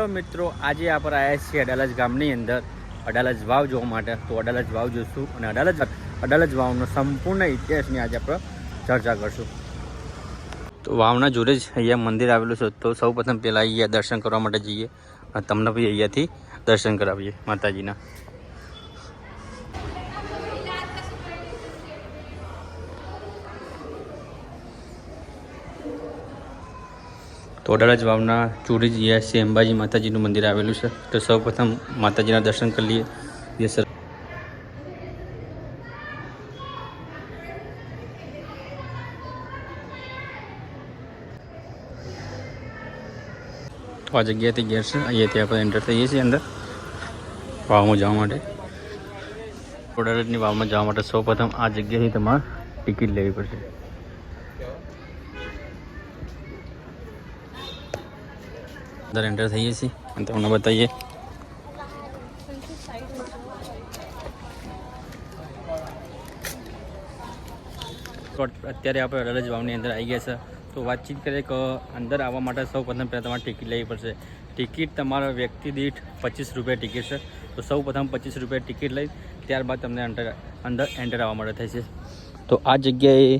તો મિત્રો આજે આપણે આવ્યા છીએ અડાલજ ગામની અંદર અડાલજ વાવ જોવા માટે। તો અડાલજ વાવ જોઈશું અને અડાલજ વાવનો સંપૂર્ણ ઇતિહાસની આજે આપણે ચર્ચા કરશું। તો વાવના જોડે જ અહીંયા મંદિર આવેલું છે। તો સૌ પ્રથમ પહેલાં અહીંયા દર્શન કરવા માટે જઈએ અને તમને બી અહીંયાથી દર્શન કરાવીએ માતાજીના। તો અડાલજ વાવના જોડે જ અહીંયા અંબાજી માતાજીનું મંદિર આવેલું છે। તો સૌ પ્રથમ માતાજીના દર્શન કરી લઈએ। તો આ જગ્યાએથી ગેર છે, અહીંયાથી આપણે એન્ટર થઈએ છીએ અંદર વાવમાં જવા માટે। અડાલજની વાવમાં જવા માટે સૌ પ્રથમ આ જગ્યાએથી તમારે ટિકિટ લેવી પડશે। અંદર એન્ટર થઈએ છીએ અને તમને બતાવીએ અત્યારે આપણે અડાલજ વાવની અંદર આવી ગયા છે। તો વાતચીત કરીએ કે અંદર આવવા માટે સૌ પ્રથમ પહેલાં તમારે ટિકિટ લેવી પડશે। ટિકિટ તમારા વ્યક્તિ દીઠ 25 રૂપિયા ટિકિટ છે। તો સૌ પ્રથમ 25 રૂપિયા ટિકિટ લઈ ત્યારબાદ તમને અંદર એન્ટર આવવા માટે થાય છે। તો આ જગ્યાએ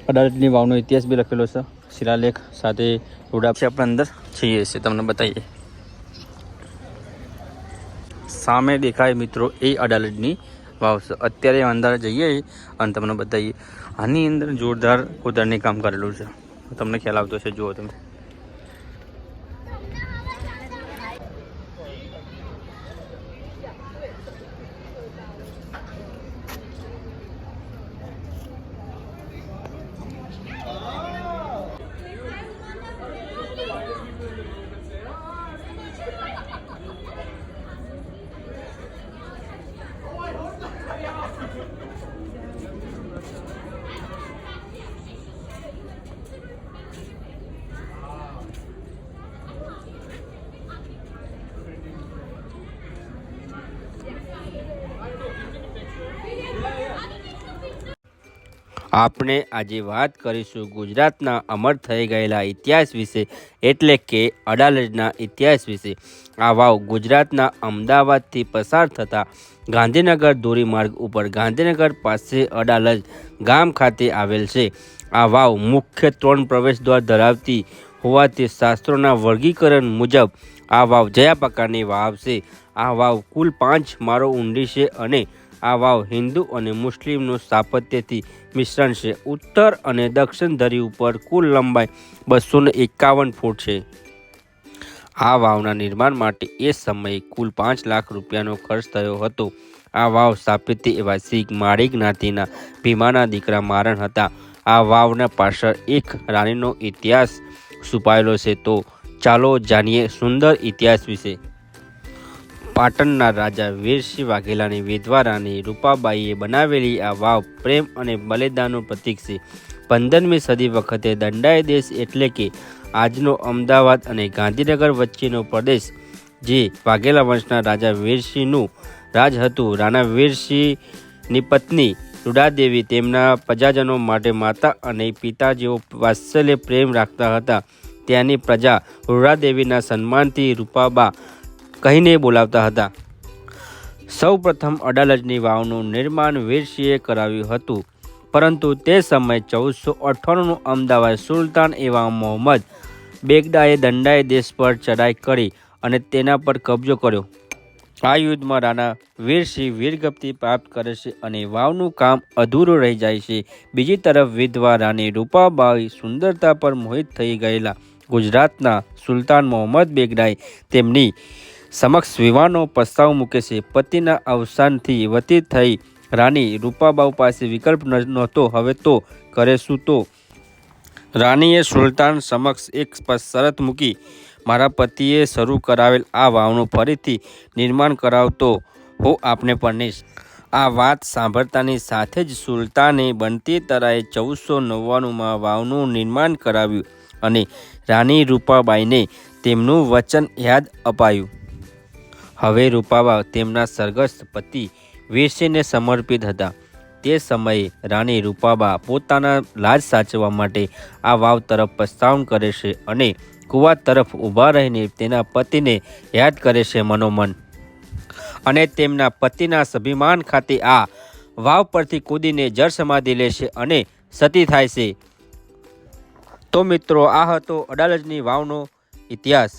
અડાલજની વાવનો ઇતિહાસ બી લખેલો છે, શિલાલેખ સાથે રોડા છે। આપણે અંદર છીએ તમને બતાવીએ। સામે દેખાય મિત્રો એ અડાલજની વાવ છે। અત્યારે અંદર જઈએ અને તમને બતાવીએ। આની અંદર જોરદાર ખોદાડની કામ કરેલું છે, તમને ખ્યાલ આવતો હશે, જુઓ તમે। આપણે આજે વાત કરીશું ગુજરાતના અમર થઈ ગયેલા ઇતિહાસ વિશે, એટલે કે અડાલજના ઇતિહાસ વિશે। આ વાવ ગુજરાતના અમદાવાદથી પસાર થતા ગાંધીનગર ધોરીમાર્ગ ઉપર ગાંધીનગર પાસે અડાલજ ગામ ખાતે આવેલ છે। આ વાવ મુખ્ય 3 પ્રવેશદ્વાર ધરાવતી હોવાથી શાસ્ત્રોના વર્ગીકરણ મુજબ આ વાવ જયા પ્રકારની વાવ છે। આ વાવ કુલ 5 માળો ઊંડી છે અને આ વાવ હિન્દુ અને મુસ્લિમનું સ્થાપત્યથી મિશ્રણ છે। ઉત્તર અને દક્ષિણ ધરી ઉપર કુલ લંબાઈ 251 ફૂટ છે। આ વાવના નિર્માણ માટે એ સમયે કુલ 5 લાખ રૂપિયાનો ખર્ચ થયો હતો। આ વાવ સ્થાપત્ય એવા શીખ માળી જ્ઞાતિના ભીમાના દીકરા મારણ હતા। આ વાવના પાછળ એક રાણીનો ઇતિહાસ છુપાયેલો છે। તો ચાલો જાણીએ સુંદર ઇતિહાસ વિશે। પાટણના રાજા વીરસિંહ વાઘેલાની વિધવા રાણી રૂપાબાઈએ બનાવેલી આ વાવ પ્રેમ અને બલિદાનનું પ્રતીક છે। 15મી સદી વખતે દંડાઈ દેશ એટલે કે આજનો અમદાવાદ અને ગાંધીનગર વચ્ચેનો પ્રદેશ જે વાઘેલા વંશના રાજા વીરસિંહનું રાજ હતું। રાણા વીરસિંહની પત્ની રૂડાદેવી તેમના પ્રજાજનો માટે માતા અને પિતા જેવો વાત્સલ્ય પ્રેમ રાખતા હતા। ત્યાંની પ્રજા રૂડાદેવીના સન્માનથી રૂપાબા કહીને બોલાવતા હતા। સૌ પ્રથમ અડાલજની વાવનું નિર્માણ વીરસિંહે કરાવ્યું હતું, પરંતુ તે સમયે 1498નું અમદાવાદ સુલતાન એવા મોહમ્મદ બેગડાએ દંડાઈ દેશ પર ચડાઈ કરી અને તેના પર કબજો કર્યો। આ યુદ્ધમાં રાણા વીરસિંહ વીરગતિ પ્રાપ્ત કરે છે અને વાવનું કામ અધૂરું રહી જાય છે। બીજી તરફ વિધવા રાણી રૂપાબાઈ સુંદરતા પર મોહિત થઈ ગયેલા ગુજરાતના સુલતાન મોહમ્મદ બેગડાએ તેમની સમક્ષ વિવાહનો પ્રસ્તાવ મૂકે છે। પતિના અવસાનથી વ્યતીત થઈ રાણી રૂપાબાઉ પાસે વિકલ્પ નહોતો, હવે તો કરે શું? તો રાણીએ સુલતાન સમક્ષ એક શરત મૂકી, મારા પતિએ શરૂ કરાવેલ આ વાવનું ફરીથી નિર્માણ કરાવતો હો આપને પરણીશ। આ વાત સાંભળતાની સાથે જ સુલતાને બનતી તરાએ 1499માં વાવનું નિર્માણ કરાવ્યું અને રાણી રૂપાબાઈને તેમનું વચન યાદ અપાયું। હવે રૂપાબા તેમના સરગસ્ત પતિ વીરસિંહને સમર્પિત હતા। તે સમયે રાણી રૂપાબા પોતાના લાજ સાચવવા માટે આ વાવ તરફ પ્રસ્થાન કરે છે અને કૂવા તરફ ઊભા રહીને તેના પતિને યાદ કરે છે મનોમન અને તેમના પતિના સ્વાભિમાન ખાતે આ વાવ પરથી કૂદીને જળ સમાધિ લે છે અને સતી થાય છે। તો મિત્રો, આ હતો અડાલજની વાવનો ઇતિહાસ।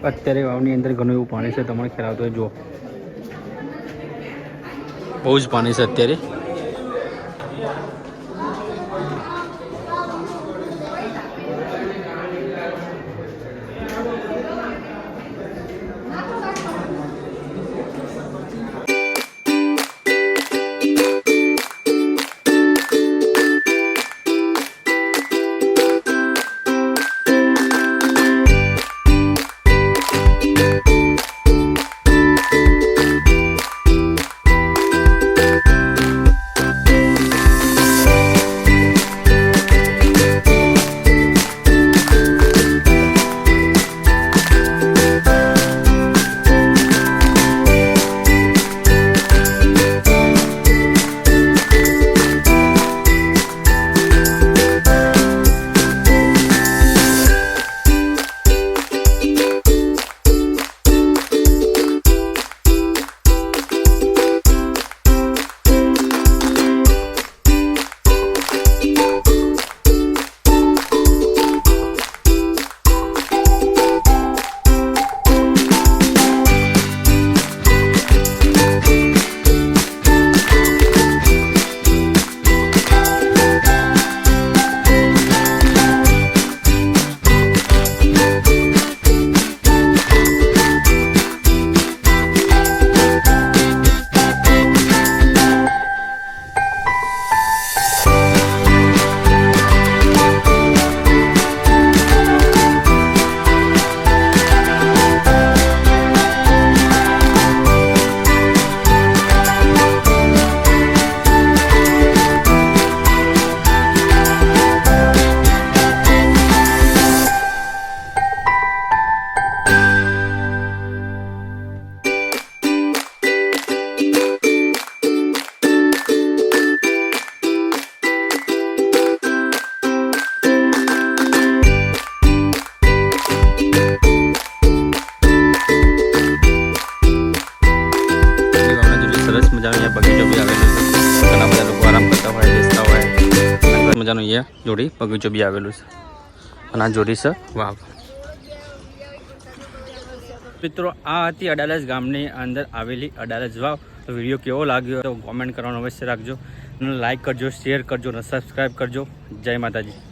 અત્યારે વાવની અંદર ઘણું એવું પાણી છે, તમને ખ્યાલ આવતો હોય જુઓ, બહુ જ પાણી છે અત્યારે। મજાનું અહીંયા જોડી બગીચો બી આવેલું છે અને આ જોડી છે વાવ। મિત્રો, આ હતી અડાલજ ગામની અંદર આવેલી અડાલજ વાવ। તો વિડીયો કેવો લાગ્યો તો કોમેન્ટ કરવાનું અવશ્ય રાખજો, અને લાઈક કરજો, શેર કરજો અને સબસ્ક્રાઈબ કરજો। જય માતાજી।